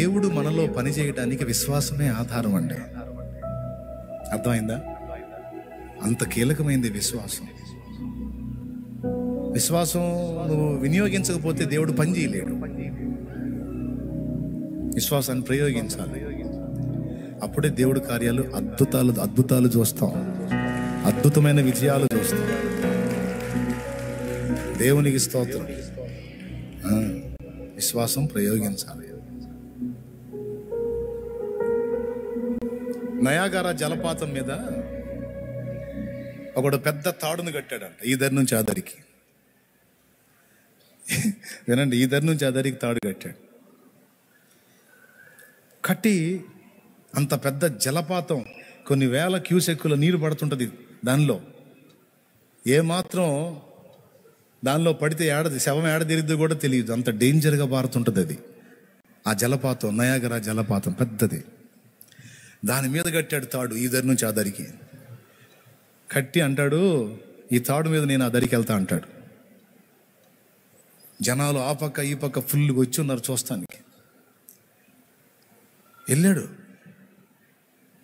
దేవుడు మనలో పని చేయడానికి విశ్వాసమే ఆధారం అండి. అర్థమైందా? అంత కీలకమైంది విశ్వాసం. విశ్వాసం నువ్వు వినియోగించకపోతే దేవుడు పని చేయలేడు. విశ్వాసాన్ని ప్రయోగించాలి. అప్పుడే దేవుడి కార్యాలు అద్భుతాలు చూస్తాం, అద్భుతమైన విజయాలు చూస్తాం. దేవునికి స్తోత్రం. విశ్వాసం ప్రయోగించాలి. నయాగరా జలపాతం మీద ఒకడు పెద్ద తాడును కట్టాడంట, ఈ దరి నుంచి ఆ దరికి. వినండి, ఈ దరి నుంచి ఆ దరికి తాడు కట్టాడు. కట్టి అంత పెద్ద జలపాతం, కొన్ని వేల క్యూసెక్కుల నీరు పడుతుంటుంది దానిలో. ఏమాత్రం దానిలో పడితే శవం ఏడదిరిద్దో కూడా తెలియదు, అంత డేంజర్గా పారుతుంటుంది అది. ఆ జలపాతం నయాగరా జలపాతం పెద్దది. దాని మీద కట్టాడు తాడు, ఈ దరి నుంచి ఆ దరికి కట్టి అంటాడు, ఈ తాడు మీద నేను ఆ దరికి వెళ్తా అంటాడు. జనాలు ఆ పక్క ఈ పక్క ఫుల్గా వచ్చి ఉన్నారు చూస్తానికి. వెళ్ళాడు,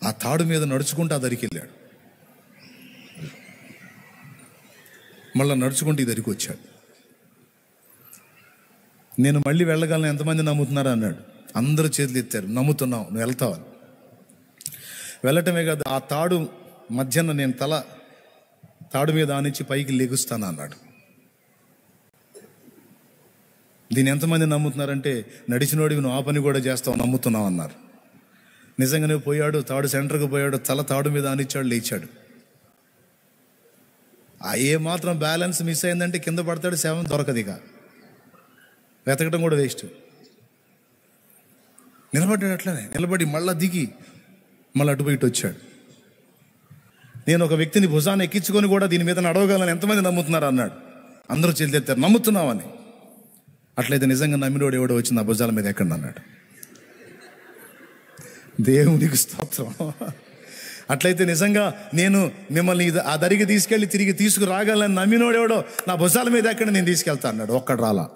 ఆ తాడు మీద నడుచుకుంటూ ఆ దరికి వెళ్ళాడు. మళ్ళీ నడుచుకుంటూ ఈ దరికి వచ్చాడు. నేను మళ్ళీ వెళ్ళగలను, ఎంతమంది నమ్ముతున్నారా అన్నాడు. అందరూ చేతులు ఎత్తారు, నమ్ముతున్నావు, నువ్వు వెళ్తావు. వెళ్ళటమే కాదు, ఆ తాడు మధ్యన నేను తల తాడు మీద ఆనించి పైకి లెగుస్తాను అన్నాడు. దీన్ని ఎంతమంది నమ్ముతున్నారంటే, నడిచినోడివి నువ్వు ఆ పని కూడా చేస్తావు, నమ్ముతున్నావు అన్నారు. నిజంగానే పోయాడు, తాడు సెంటర్కి పోయాడు, తల తాడు మీద ఆనిచ్చాడు, లేచాడు. ఆ ఏమాత్రం బ్యాలెన్స్ మిస్ అయిందంటే కింద పడతాడు, శవం దొరకదు, ఇక వెతకటం కూడా వేస్ట్. నిలబడ్డాడు, అట్లనే నిలబడి మళ్ళా దిగి మళ్ళీ అటు బయట వచ్చాడు. నేను ఒక వ్యక్తిని భుజాన్ని ఎక్కించుకొని కూడా దీని మీద నడవగలను, ఎంతమంది నమ్ముతున్నారు అన్నాడు. అందరూ చెల్లిస్తారు, నమ్ముతున్నావని. అట్లయితే నిజంగా నమ్మినోడు ఎవడో వచ్చి నా భుజాల మీద ఎక్కండి అన్నాడు. దేవునికి స్తోత్రం. అట్లయితే నిజంగా నేను మిమ్మల్ని ఆ దరికి తీసుకెళ్ళి తిరిగి తీసుకురాగలని నమ్మినోడు ఎవడో నా భుజాల మీద ఎక్కడ నేను తీసుకెళ్తా అన్నాడు. ఒక్కడు రాలా.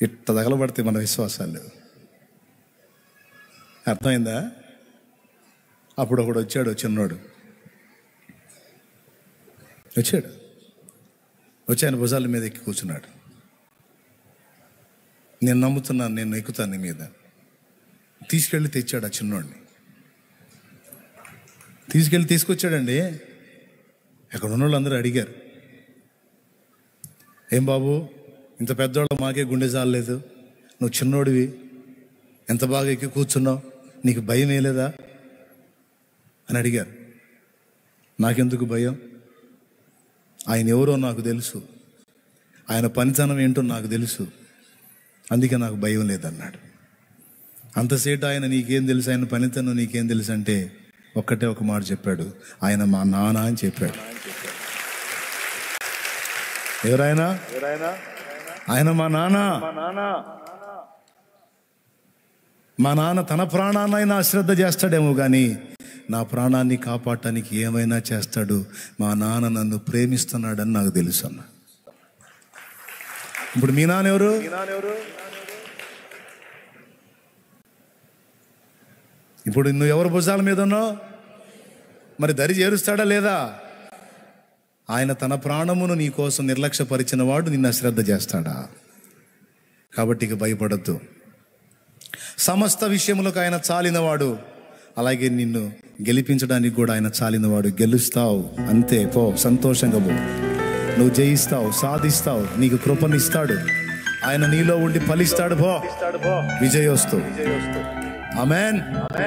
ఇట్ట తగలబడితే మన విశ్వాసాలు. అర్థమైందా? అప్పుడు ఒకడు వచ్చాడు, చిన్నోడు వచ్చి ఆయన భుజాల మీద ఎక్కి కూర్చున్నాడు. నేను నమ్ముతున్నాను, నేను ఎక్కుతాను నీ మీద. తీసుకెళ్ళి తెచ్చాడు ఆ చిన్నోడిని. తీసుకొచ్చాడండి. ఎక్కడ ఉన్న వాళ్ళు అందరూ అడిగారు, ఏం బాబు ఇంత పెద్దవాళ్ళు మాకే గుండె జాలలేదు, నువ్వు చిన్నోడివి ఎంత బాగా ఎక్కి కూర్చున్నావు, నీకు భయం వేయలేదా అని అడిగారు. నాకెందుకు భయం? ఆయన ఎవరో నాకు తెలుసు, ఆయన పనితనం ఏంటో నాకు తెలుసు, అందుకే నాకు భయం లేదన్నాడు. అంతసేపు ఆయన నీకేం తెలుసు, ఆయన పనితనం నీకేం తెలుసు అంటే ఒక్కటే ఒక మాట చెప్పాడు, ఆయన మా నాన్న అని చెప్పాడు. ఎవరైనా ఆయన మా నాన్న. మా నాన్న తన ప్రాణాన్నైనా అశ్రద్ధ చేస్తాడేమో కానీ నా ప్రాణాన్ని కాపాడటానికి ఏమైనా చేస్తాడు. మా నాన్న నన్ను ప్రేమిస్తున్నాడని నాకు తెలుసు అన్న. ఇప్పుడు మీ నాన్న ఎవరు? ఇప్పుడు నువ్వు ఎవరు భుజాల మీద ఉన్నావు? మరి దరి చేరుస్తాడా లేదా? ఆయన తన ప్రాణమును నీ కోసం నిర్లక్ష్యపరిచిన వాడు నిన్ను అశ్రద్ధ చేస్తాడా? కాబట్టి ఇక భయపడద్దు. సమస్త విషయములకు ఆయన చాలినవాడు, అలాగే నిన్ను గెలిపించడానికి కూడా ఆయన చాలినవాడు. గెలుస్తావు అంతే, పో సంతోషంగా పో. నువ్వు జయిస్తావు, సాధిస్తావు, నీకు కృపనిస్తాడు, ఆయన నీలో ఉండి ఫలిస్తాడు. పో విజయోస్తు. ఆమేన్.